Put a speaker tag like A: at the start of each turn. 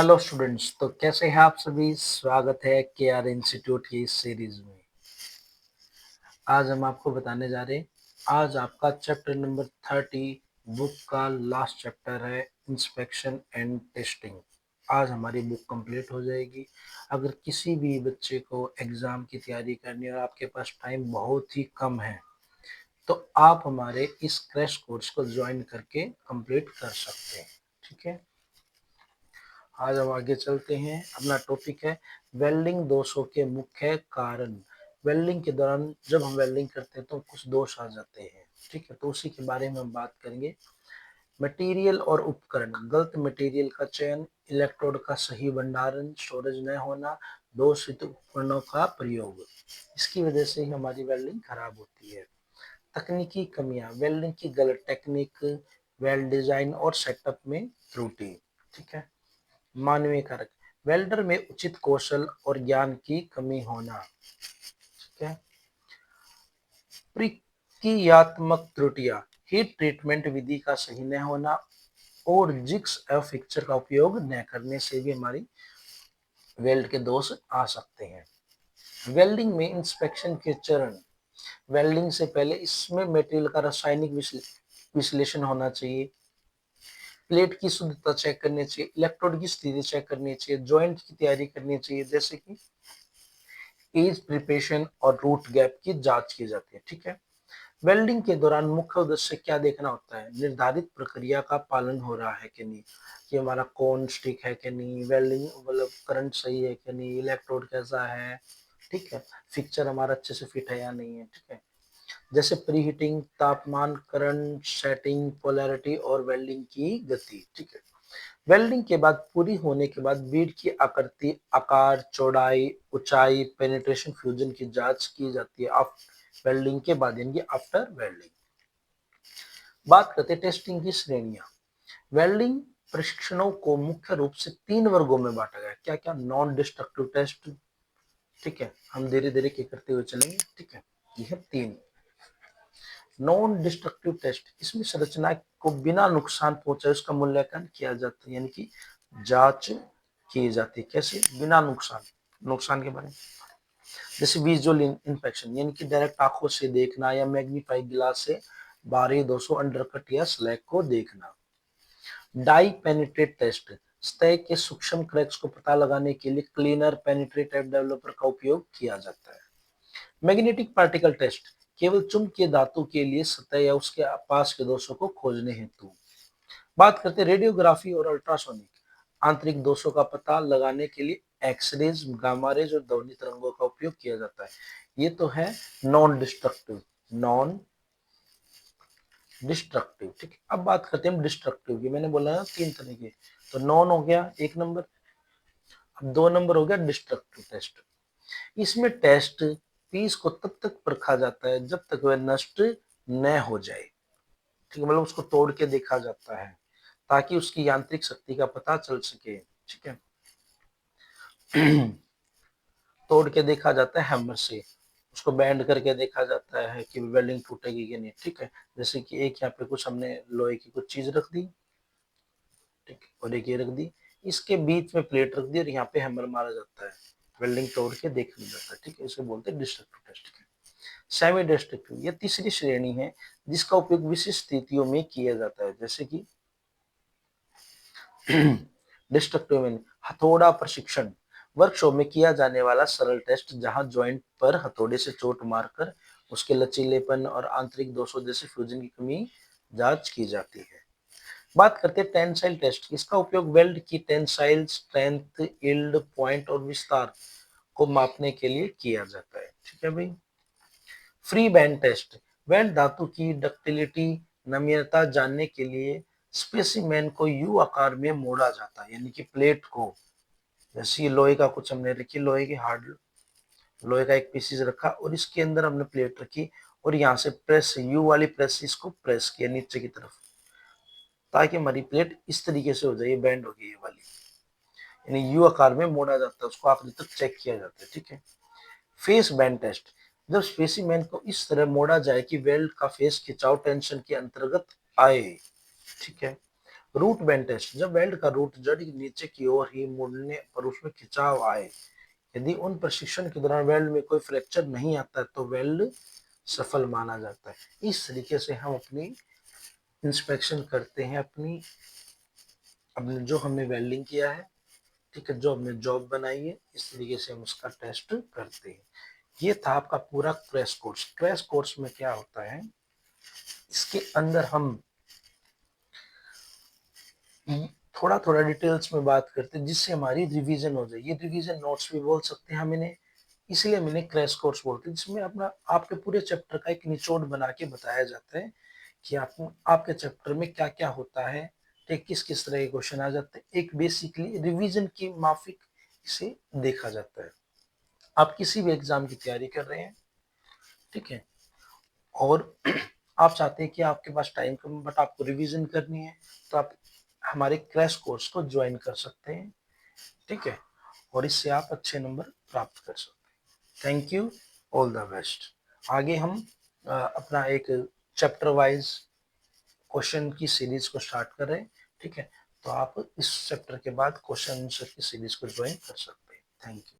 A: Hello students, तो कैसे हैं आप सभी। स्वागत है के आर इंस्टीट्यूट की इस सीरीज में। आज हम आपको बताने जा रहे हैं, आज आपका चैप्टर नंबर 30 बुक का लास्ट चैप्टर है, इंस्पेक्शन एंड टेस्टिंग। आज हमारी बुक कंप्लीट हो जाएगी। अगर किसी भी बच्चे को एग्जाम की तैयारी करनी है और आपके पास टाइम बहुत ही कम है, तो आप हमारे इस क्रैश कोर्स को ज्वाइन करके कंप्लीट कर सकते हैं। ठीक है, आज हम आगे चलते हैं। अपना टॉपिक है वेल्डिंग दोषों के मुख्य कारण। वेल्डिंग के दौरान जब हम वेल्डिंग करते हैं तो कुछ दोष आ जाते हैं। ठीक है, तो उसी के बारे में हम बात करेंगे। मटेरियल और उपकरण, गलत मटेरियल का चयन, इलेक्ट्रोड का सही भंडारण, स्टोरेज न होना, दोषित उपकरणों का प्रयोग, इसकी वजह से ही हमारी वेल्डिंग खराब होती है। तकनीकी कमियां, वेल्डिंग की गलत टेक्निक, वेल्ड डिजाइन और सेटअप में त्रुटि। ठीक है। मानवीय कारक, वेल्डर में उचित कौशल और ज्ञान की कमी होना। ठीक है। प्रक्रियात्मक त्रुटियां, हीट ट्रीटमेंट विधि का सही न होना और जिग्स एवं फिक्सचर का उपयोग न करने से भी हमारी वेल्ड के दोष आ सकते हैं। वेल्डिंग में इंस्पेक्शन के चरण, वेल्डिंग से पहले इसमें मटेरियल का रासायनिक विश्लेषण होना चाहिए, प्लेट की शुद्धता चेक करनी चाहिए, इलेक्ट्रोड की स्थिति चेक करनी चाहिए, जॉइंट की तैयारी करनी चाहिए, जैसे कि एज प्रिपरेशन और रूट गैप की जांच की जाती है। ठीक है। वेल्डिंग के दौरान मुख्य उद्देश्य क्या देखना होता है, निर्धारित प्रक्रिया का पालन हो रहा है कि नहीं, कि हमारा कौन स्टिक है कि नहीं, वेल्डिंग मतलब करंट सही है कि नहीं, इलेक्ट्रोड कैसा है, ठीक है, फिक्सचर हमारा अच्छे से फिट है या नहीं है। ठीक है। जैसे प्री हीटिंग, तापमान, करंट सेटिंग, पोलैरिटी और वेल्डिंग की गति। ठीक है। वेल्डिंग के बाद पूरी होने के बाद बीड की आकृति, आकार, चौड़ाई, ऊंचाई, पेनिट्रेशन, फ्यूजन की जांच की जाती है वेल्डिंग के बाद, यानी कि आफ्टर वेल्डिंग। बात करते हैं टेस्टिंग की श्रेणियां। वेल्डिंग प्रशिक्षणों को मुख्य रूप से 3 वर्गों में बांटा गया। क्या क्या? Non destructive test. ठीक है, हम धीरे धीरे के करते हुए चलेंगे। ठीक है, ये है 3। नॉन डिस्ट्रक्टिव टेस्ट, इसमें संरचना को बिना नुकसान पहुंचाए उसका मूल्यांकन किया जाता है, यानी कि जांच की जाती है। कैसे? बिना नुकसान, नुकसान के बारे में, जैसे विजुअल इंस्पेक्शन, यानी कि डायरेक्ट आंखों से देखना या मैग्नीफाइंग ग्लास से बाहरी दोषों, अंडरकट या स्लैग को देखना। डाई पेनिट्रेट टेस्ट, सतह के सूक्ष्म क्रैक्स को पता लगाने के लिए क्लीनर, पेनिट्रेट डेवलपर का उपयोग किया जाता है। मैग्नेटिक पार्टिकल टेस्ट, केवल चुंबकीय धातु के लिए सतह या उसके पास के दोषों को खोजने हेतु। बात करते हैं रेडियोग्राफी और अल्ट्रासोनिक, आंतरिक दोषों का पता लगाने के लिए एक्सरेज, गामा रेज और ध्वनि तरंगों का उपयोग किया जाता है। ये तो है नॉन डिस्ट्रक्टिव। Non destructive. ठीक है, अब बात करते हैं डिस्ट्रक्टिव की। मैंने बोला ना 3 तरह के, तो नॉन हो गया 1 नंबर, अब 2 नंबर हो गया डिस्ट्रक्टिव टेस्ट। इसमें टेस्ट पीस को तब तक परखा जाता है जब तक वह नष्ट न हो जाए। ठीक है, मतलब उसको तोड़ के देखा जाता है ताकि उसकी यांत्रिक शक्ति का पता चल सके। ठीक है। तोड़ के देखा जाता है हैमर से, उसको बैंड करके देखा जाता है कि वेल्डिंग टूटेगी कि नहीं। ठीक है, जैसे कि एक यहाँ पे कुछ हमने लोहे की कुछ चीज रख दी, ठीक है, और एक ये रख दी, इसके बीच में प्लेट रख दी और यहाँ पे हैमर मारा जाता है, वेल्डिंग तोड़ के देखा जाता है। ठीक है, इसे बोलते हैं डिस्ट्रक्टिव टेस्ट। सेमी डिस्ट्रक्टिव, ये तीसरी श्रेणी है जिसका उपयोग विशिष्ट स्थितियों में किया जाता है, जैसे कि डिस्ट्रक्टिव में हथौड़ा प्रशिक्षण, वर्कशॉप में किया जाने वाला सरल टेस्ट जहां जॉइंट पर हथौड़े से चोट मारकर उसके लचीलेपन और आंतरिक दोषों जैसे फ्यूजन की कमी जांच की जाती है। बात करते हैं टेंसाइल टेस्ट, इसका उपयोग वेल्ड की टेंसाइल स्ट्रेंथ, यील्ड पॉइंट और विस्तार को मापने के लिए किया जाता है। ठीक है भाई। फ्री बैंड टेस्ट, वेल्ड धातु की डक्टिलिटी, नम्यता जानने के लिए स्पेसिमेन को यू आकार में मोड़ा जाता है, यानी कि प्लेट को, जैसे लोहे का कुछ हमने रखी, लोहे की हार्ड लोहे का एक पीसीस रखा और इसके अंदर हमने प्लेट रखी और यहाँ से प्रेस, यू वाली प्रेस, इसको प्रेस किया नीचे की तरफ ताकि हमारी प्लेट इस तरीके से हो जाए, बैंड होगी ये वाली, यानी यू आकार में मोड़ा जाता है, उसको आखिरी तक चेक किया जाता है। ठीक है। फेस बैंड टेस्ट, जब स्पेसिमेन को इस तरह मोड़ा जाए कि वेल्ड का फेस खिंचाव टेंशन के अंतर्गत आए। ठीक है। रूट बेंड टेस्ट, जब वेल्ड का रूट जड़ की नीचे की ओर ही मुड़ने पर उसमें खिंचाव आए, यदि उन प्रशिक्षण के दौरान वेल्ड में कोई फ्रैक्चर नहीं आता तो वेल्ड सफल माना जाता है। इस तरीके से हम अपनी इंस्पेक्शन करते हैं, अपनी अपने जो हमने वेल्डिंग किया है, ठीक है, जो हमने जॉब बनाई है, इस तरीके से हम उसका टेस्ट करते हैं। ये था आपका पूरा क्रैश कोर्स। क्रैश कोर्स में क्या होता है, इसके अंदर हम थोड़ा थोड़ा डिटेल्स में बात करते हैं जिससे हमारी रिवीजन हो जाए। ये रिवीजन नोट्स भी बोल सकते हैं हम इन्हें, इसलिए हम इन्हें क्रैश कोर्स बोलते हैं, जिसमें अपना आपके पूरे चैप्टर का एक निचोड़ बना के बताया जाता है कि आपको आपके चैप्टर में क्या क्या होता है, ठीक, किस किस तरह के क्वेश्चन आ जाते हैं। एक बेसिकली रिवीजन की माफिक इसे देखा जाता है। आप किसी भी एग्जाम की तैयारी कर रहे हैं, ठीक है, और आप चाहते हैं कि आपके पास टाइम कम बट आपको रिवीजन करनी है, तो आप हमारे क्रैश कोर्स को ज्वाइन कर सकते हैं, ठीक है, और इससे आप अच्छे नंबर प्राप्त कर सकते हैं। Thank you, all the best. आगे हम अपना एक चैप्टर वाइज क्वेश्चन की सीरीज को स्टार्ट कर रहे हैं, ठीक है, तो आप इस चैप्टर के बाद क्वेश्चन आंसर की सीरीज को ज्वाइन कर सकते हैं। Thank you.